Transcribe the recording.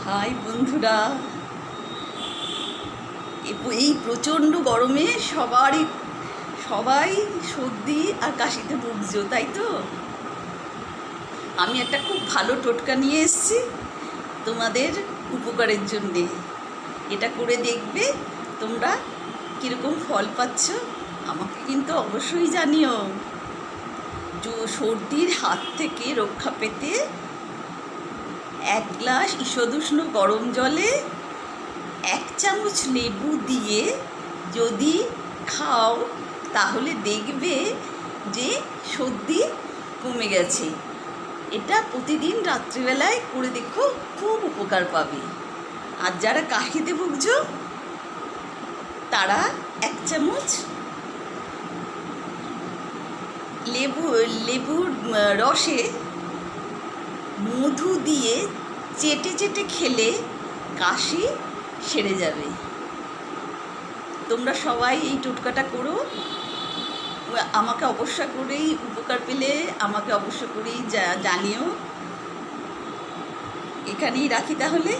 High বন্ধুরা, এই প্রচণ্ড গরমে সবাই সর্দি আর কাশিতে ভুগছো, তাই তো? আমি একটা খুব ভালো টোটকা নিয়ে এসেছি তোমাদের উপকারের জন্যে। এটা করে দেখবে তোমরা কীরকম ফল পাচ্ছ, আমাকে কিন্তু অবশ্যই জানিও। সর্দির হাত থেকে রক্ষা পেতে 1 গ্লাস ঈষদুষ্ণ গরম জলে 1 চামচ লেবু দিয়ে যদি খাও তাহলে দেখবে যে সর্দি কমে গেছে। এটা প্রতিদিন রাত্রিবেলায় করে দেখো, খুব উপকার পাবে। আর যারা কাশিতে ভুগছো তারা 1 চামচ লেবুর রসে মধু দিয়ে চেটে চেটে খেলে কাশি সেরে যাবে। তোমরা সবাই এই টোটকাটা করো, আমাকে অবশ্য করেই উপকার পেলে আমাকে অবশ্য করেই জানিও। এখানেই রাখি তাহলে।